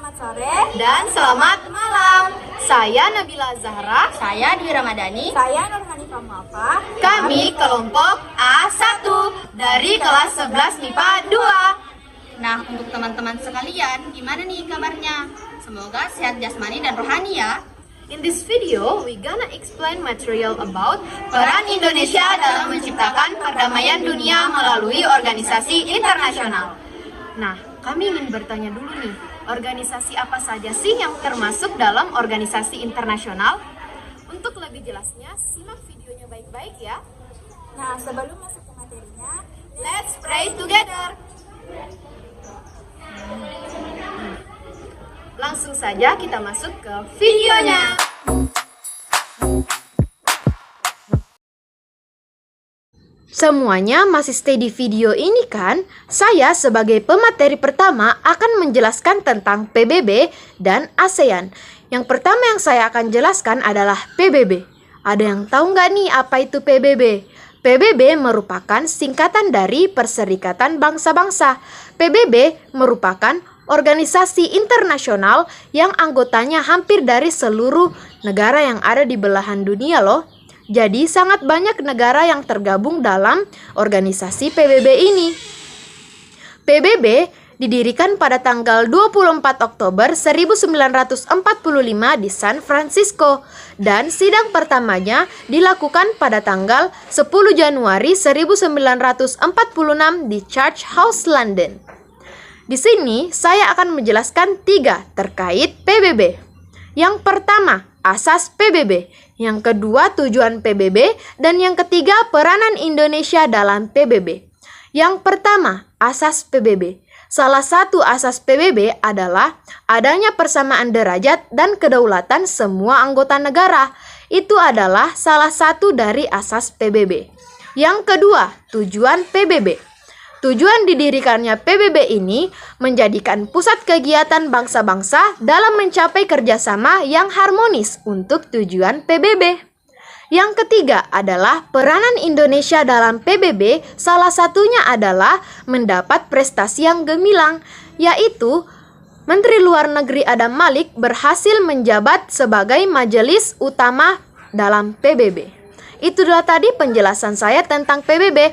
Selamat sore dan selamat malam. Saya Nabila Zahra. Saya Dwi Ramadhani. Saya Nur Hanifah Muafa. Kami kelompok A1 dari kelas 11 MIPA 2. Nah, untuk teman-teman sekalian, gimana nih kabarnya? Semoga sehat jasmani dan rohani ya. In this video, we gonna explain material about peran Indonesia dalam menciptakan perdamaian dunia melalui organisasi internasional. Nah, kami ingin bertanya dulu nih, organisasi apa saja sih yang termasuk dalam organisasi internasional? Untuk lebih jelasnya, simak videonya baik-baik ya. Nah, sebelum masuk ke materinya, Let's pray together. Langsung saja kita masuk ke videonya. Semuanya masih stay di video ini kan? Saya sebagai pemateri pertama akan menjelaskan tentang PBB dan ASEAN. Yang pertama yang saya akan jelaskan adalah PBB. Ada yang tahu nggak nih apa itu PBB? PBB merupakan singkatan dari Perserikatan Bangsa-Bangsa. PBB merupakan organisasi internasional yang anggotanya hampir dari seluruh negara yang ada di belahan dunia loh. Jadi sangat banyak negara yang tergabung dalam organisasi PBB ini. PBB didirikan pada tanggal 24 Oktober 1945 di San Francisco dan sidang pertamanya dilakukan pada tanggal 10 Januari 1946 di Church House, London. Di sini saya akan menjelaskan 3 terkait PBB. Yang pertama, asas PBB. Yang kedua, tujuan PBB. Dan yang ketiga, peranan Indonesia dalam PBB. Yang pertama, asas PBB. Salah satu asas PBB adalah adanya persamaan derajat dan kedaulatan semua anggota negara. Itu adalah salah satu dari asas PBB. Yang kedua, tujuan PBB. Tujuan didirikannya PBB ini menjadikan pusat kegiatan bangsa-bangsa dalam mencapai kerjasama yang harmonis untuk tujuan PBB. Yang ketiga adalah peranan Indonesia dalam PBB, salah satunya adalah mendapat prestasi yang gemilang, yaitu Menteri Luar Negeri Adam Malik berhasil menjabat sebagai majelis utama dalam PBB. Itulah tadi penjelasan saya tentang PBB.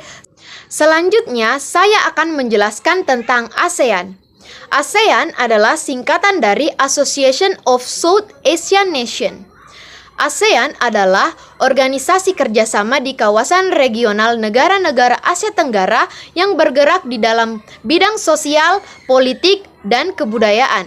Selanjutnya, saya akan menjelaskan tentang ASEAN. ASEAN adalah singkatan dari Association of South Asian Nations. ASEAN adalah organisasi kerjasama di kawasan regional negara-negara Asia Tenggara yang bergerak di dalam bidang sosial, politik, dan kebudayaan.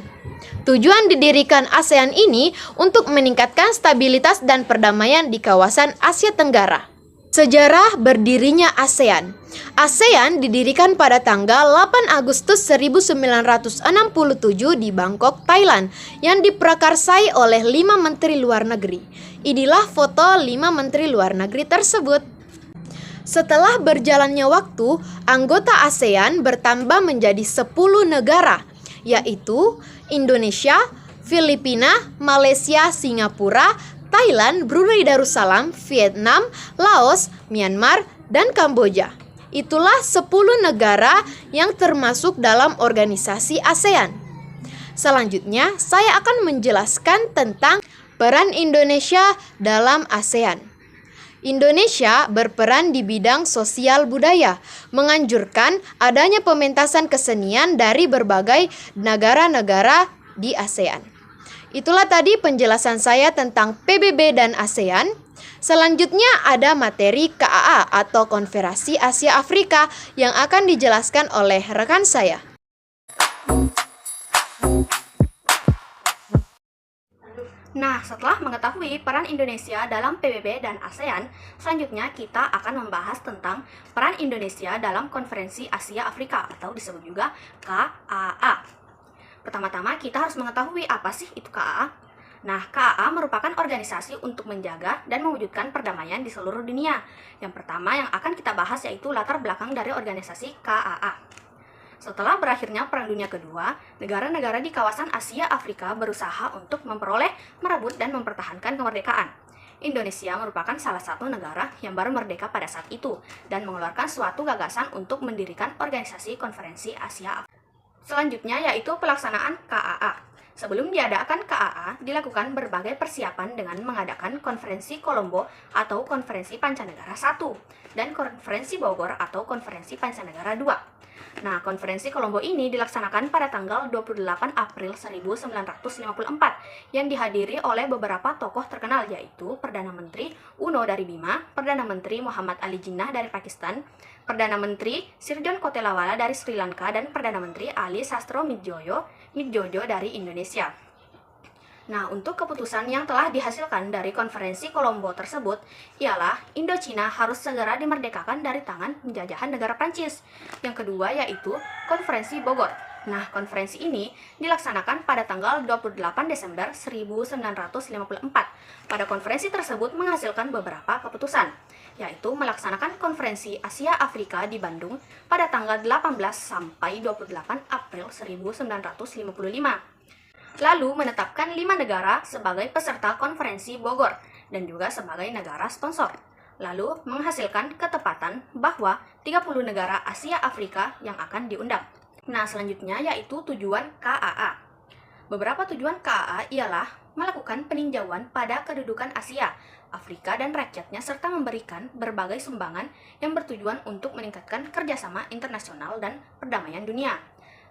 Tujuan didirikan ASEAN ini untuk meningkatkan stabilitas dan perdamaian di kawasan Asia Tenggara. Sejarah berdirinya ASEAN. ASEAN didirikan pada tanggal 8 Agustus 1967 di Bangkok, Thailand, yang diprakarsai oleh 5 menteri luar negeri. Inilah foto 5 menteri luar negeri tersebut. Setelah berjalannya waktu, anggota ASEAN bertambah menjadi 10 negara, yaitu Indonesia, Filipina, Malaysia, Singapura, Thailand, Brunei Darussalam, Vietnam, Laos, Myanmar, dan Kamboja. Itulah 10 negara yang termasuk dalam organisasi ASEAN. Selanjutnya, saya akan menjelaskan tentang peran Indonesia dalam ASEAN. Indonesia berperan di bidang sosial budaya, menganjurkan adanya pementasan kesenian dari berbagai negara-negara di ASEAN. Itulah tadi penjelasan saya tentang PBB dan ASEAN. Selanjutnya ada materi KAA atau Konferensi Asia Afrika yang akan dijelaskan oleh rekan saya. Nah, setelah mengetahui peran Indonesia dalam PBB dan ASEAN, selanjutnya kita akan membahas tentang peran Indonesia dalam Konferensi Asia Afrika atau disebut juga KAA. Pertama-tama kita harus mengetahui apa sih itu KAA. Nah, KAA merupakan organisasi untuk menjaga dan mewujudkan perdamaian di seluruh dunia. Yang pertama yang akan kita bahas yaitu latar belakang dari organisasi KAA. Setelah berakhirnya Perang Dunia Kedua, negara-negara di kawasan Asia Afrika berusaha untuk memperoleh, merebut, dan mempertahankan kemerdekaan. Indonesia merupakan salah satu negara yang baru merdeka pada saat itu dan mengeluarkan suatu gagasan untuk mendirikan organisasi Konferensi Asia Afrika. Selanjutnya yaitu pelaksanaan KAA. Sebelum diadakan KAA, dilakukan berbagai persiapan dengan mengadakan Konferensi Kolombo atau Konferensi Pancanegara I dan Konferensi Bogor atau Konferensi Pancanegara II. Nah, Konferensi Kolombo ini dilaksanakan pada tanggal 28 April 1954 yang dihadiri oleh beberapa tokoh terkenal yaitu Perdana Menteri Uno dari Bima, Perdana Menteri Muhammad Ali Jinnah dari Pakistan, Perdana Menteri Sir John Kotelawala dari Sri Lanka, dan Perdana Menteri Ali Sastro Midjojo dari Indonesia. Nah, untuk keputusan yang telah dihasilkan dari konferensi Kolombo tersebut ialah Indochina harus segera dimerdekakan dari tangan penjajahan negara Prancis. Yang kedua yaitu konferensi Bogor. Nah, konferensi ini dilaksanakan pada tanggal 28 Desember 1954. Pada konferensi tersebut menghasilkan beberapa keputusan, yaitu melaksanakan konferensi Asia Afrika di Bandung pada tanggal 18 sampai 28 April 1955. Lalu menetapkan 5 negara sebagai peserta konferensi Bogor dan juga sebagai negara sponsor. Lalu menghasilkan ketepatan bahwa 30 negara Asia Afrika yang akan diundang. Nah, selanjutnya yaitu tujuan KAA. Beberapa tujuan KAA ialah melakukan peninjauan pada kedudukan Asia, Afrika, dan rakyatnya serta memberikan berbagai sumbangan yang bertujuan untuk meningkatkan kerjasama internasional dan perdamaian dunia.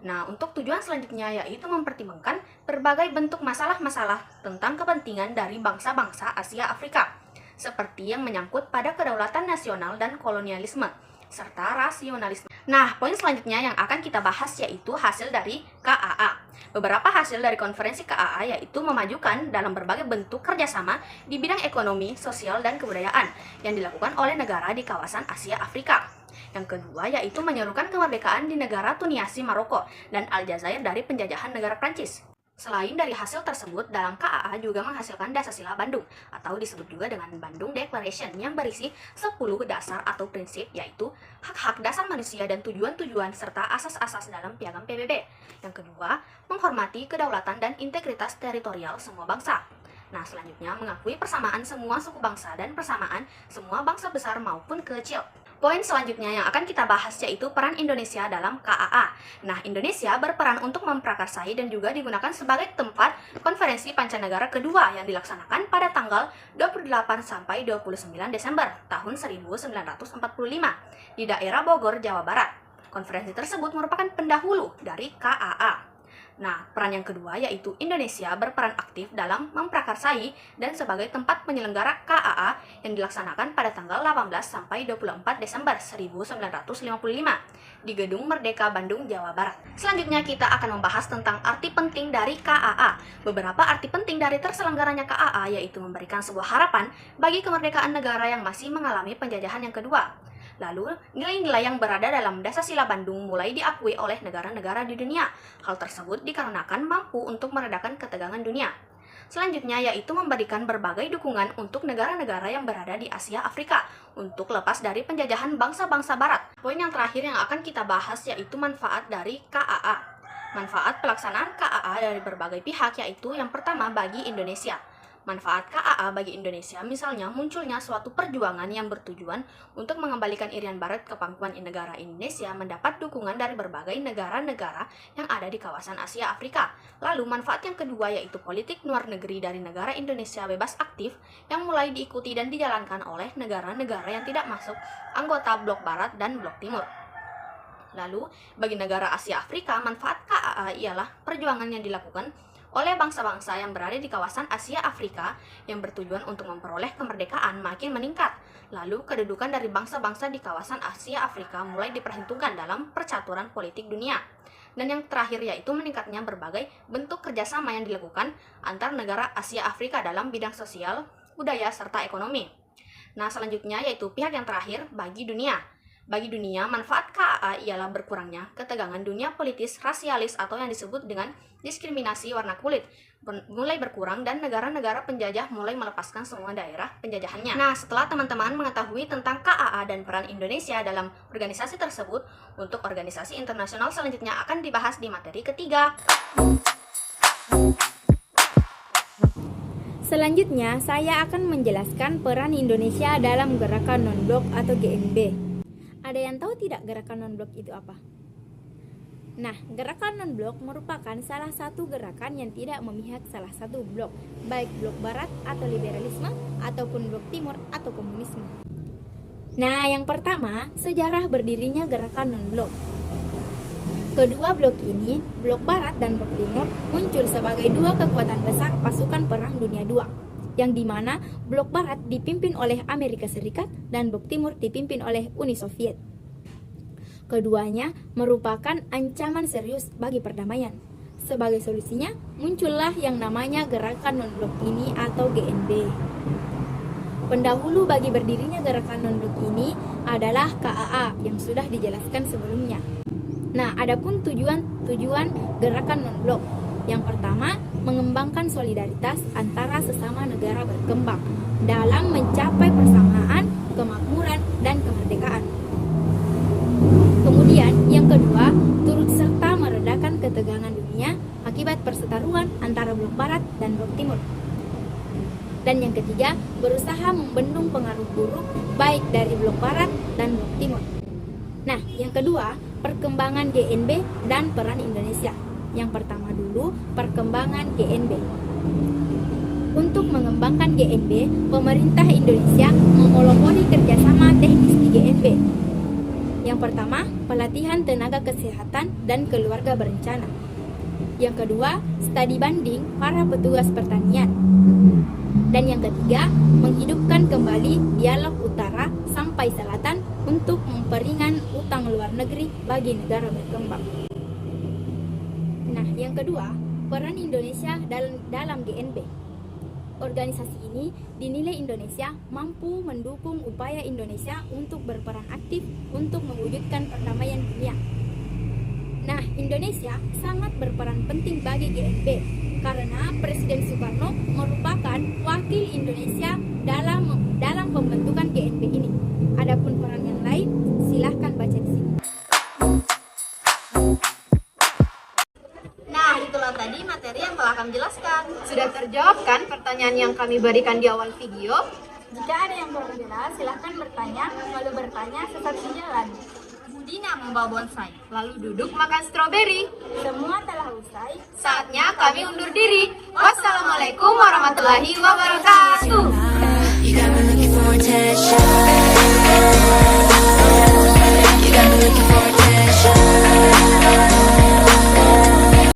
Nah, untuk tujuan selanjutnya yaitu mempertimbangkan berbagai bentuk masalah-masalah tentang kepentingan dari bangsa-bangsa Asia Afrika, seperti yang menyangkut pada kedaulatan nasional dan kolonialisme, serta rasionalisme. Nah, poin selanjutnya yang akan kita bahas yaitu hasil dari KAA. Beberapa hasil dari konferensi KAA yaitu memajukan dalam berbagai bentuk kerjasama di bidang ekonomi, sosial, dan kebudayaan yang dilakukan oleh negara di kawasan Asia Afrika. Yang kedua yaitu menyerukan kemerdekaan di negara Tunisia, Maroko, dan Aljazair dari penjajahan negara Prancis. Selain dari hasil tersebut, dalam KAA juga menghasilkan Dasar-Sila Bandung, atau disebut juga dengan Bandung Declaration, yang berisi 10 dasar atau prinsip, yaitu hak-hak dasar manusia dan tujuan-tujuan serta asas-asas dalam piagam PBB. Yang kedua, menghormati kedaulatan dan integritas teritorial semua bangsa. Nah, selanjutnya mengakui persamaan semua suku bangsa dan persamaan semua bangsa besar maupun kecil. Poin selanjutnya yang akan kita bahas yaitu peran Indonesia dalam KAA. Nah, Indonesia berperan untuk memprakarsai dan juga digunakan sebagai tempat konferensi pancanegara kedua yang dilaksanakan pada tanggal 28 sampai 29 Desember tahun 1945 di daerah Bogor, Jawa Barat. Konferensi tersebut merupakan pendahulu dari KAA. Nah, peran yang kedua yaitu Indonesia berperan aktif dalam memprakarsai dan sebagai tempat penyelenggara KAA yang dilaksanakan pada tanggal 18 sampai 24 Desember 1955 di Gedung Merdeka Bandung, Jawa Barat. Selanjutnya kita akan membahas tentang arti penting dari KAA. Beberapa arti penting dari terselenggaranya KAA yaitu memberikan sebuah harapan bagi kemerdekaan negara yang masih mengalami penjajahan yang kedua. Lalu, nilai-nilai yang berada dalam Dasar-Sila Bandung mulai diakui oleh negara-negara di dunia. Hal tersebut dikarenakan mampu untuk meredakan ketegangan dunia. Selanjutnya yaitu memberikan berbagai dukungan untuk negara-negara yang berada di Asia Afrika untuk lepas dari penjajahan bangsa-bangsa barat. Poin yang terakhir yang akan kita bahas yaitu manfaat dari KAA. Manfaat pelaksanaan KAA dari berbagai pihak yaitu yang pertama bagi Indonesia. Manfaat KAA bagi Indonesia misalnya munculnya suatu perjuangan yang bertujuan untuk mengembalikan Irian Barat ke pangkuan negara Indonesia mendapat dukungan dari berbagai negara-negara yang ada di kawasan Asia Afrika. Lalu manfaat yang kedua yaitu politik luar negeri dari negara Indonesia bebas aktif yang mulai diikuti dan dijalankan oleh negara-negara yang tidak masuk anggota blok Barat dan blok Timur. Lalu bagi negara Asia Afrika manfaat KAA ialah perjuangan yang dilakukan oleh bangsa-bangsa yang berada di kawasan Asia Afrika yang bertujuan untuk memperoleh kemerdekaan makin meningkat. Lalu, kedudukan dari bangsa-bangsa di kawasan Asia Afrika mulai diperhitungkan dalam percaturan politik dunia. Dan yang terakhir yaitu meningkatnya berbagai bentuk kerjasama yang dilakukan antar negara Asia Afrika dalam bidang sosial, budaya, serta ekonomi. Nah, selanjutnya yaitu pihak yang terakhir bagi dunia. Bagi dunia, manfaat KAA ialah berkurangnya ketegangan dunia politis rasialis atau yang disebut dengan diskriminasi warna kulit mulai berkurang dan negara-negara penjajah mulai melepaskan semua daerah penjajahannya. Nah, setelah teman-teman mengetahui tentang KAA dan peran Indonesia dalam organisasi tersebut, untuk organisasi internasional selanjutnya akan dibahas di materi ketiga. Selanjutnya, saya akan menjelaskan peran Indonesia dalam gerakan non-blok atau GNB. Ada yang tahu tidak gerakan non-blok itu apa? Nah, gerakan non-blok merupakan salah satu gerakan yang tidak memihak salah satu blok, baik blok barat atau liberalisme, ataupun blok timur atau komunisme. Nah, yang pertama, sejarah berdirinya gerakan non-blok. Kedua blok ini, blok barat dan blok timur, muncul sebagai dua kekuatan besar pasukan Perang Dunia II, yang dimana blok barat dipimpin oleh Amerika Serikat dan blok timur dipimpin oleh Uni Soviet. Keduanya merupakan ancaman serius bagi perdamaian. Sebagai solusinya, muncullah yang namanya gerakan non-blok ini atau GNB. Pendahulu bagi berdirinya gerakan non-blok ini adalah KAA yang sudah dijelaskan sebelumnya. Nah, adapun tujuan gerakan non-blok. Yang pertama, mengembangkan solidaritas antara sesama negara berkembang dalam mencapai persamaan, kemakmuran, dan kemerdekaan. Kemudian, yang kedua, turut serta meredakan ketegangan dunia akibat perseteruan antara blok barat dan blok timur. Dan yang ketiga, berusaha membendung pengaruh buruk baik dari blok barat dan blok timur. Nah, yang kedua, perkembangan GNB dan peran Indonesia. Yang pertama dulu, perkembangan GNB. Untuk mengembangkan GNB, pemerintah Indonesia memonopoli kerjasama teknis di GNB. Yang pertama, pelatihan tenaga kesehatan dan keluarga berencana. Yang kedua, studi banding para petugas pertanian. Dan yang ketiga, menghidupkan kembali dialog utara sampai selatan untuk memperingan utang luar negeri bagi negara berkembang. Nah, yang kedua, peran Indonesia dalam GNB. Organisasi ini dinilai Indonesia mampu mendukung upaya Indonesia untuk berperan aktif untuk mewujudkan perdamaian dunia. Nah, Indonesia sangat berperan penting bagi GNB karena Presiden Soekarno merupakan wakil Indonesia dalam pembentukan GNB ini. Adapun peran yang lain, silahkan baca di sini. Nah, itulah tadi materi yang telah kami jelaskan. Sudah terjawab kan pertanyaan yang kami berikan di awal video? Jika ada yang belum jelas, silahkan bertanya. Kalau bertanya, tetap jalan. Dina membawa bonsai, lalu duduk makan stroberi. Semua telah usai. Saatnya kami undur diri. Wassalamualaikum warahmatullahi wabarakatuh. You got me looking for attention.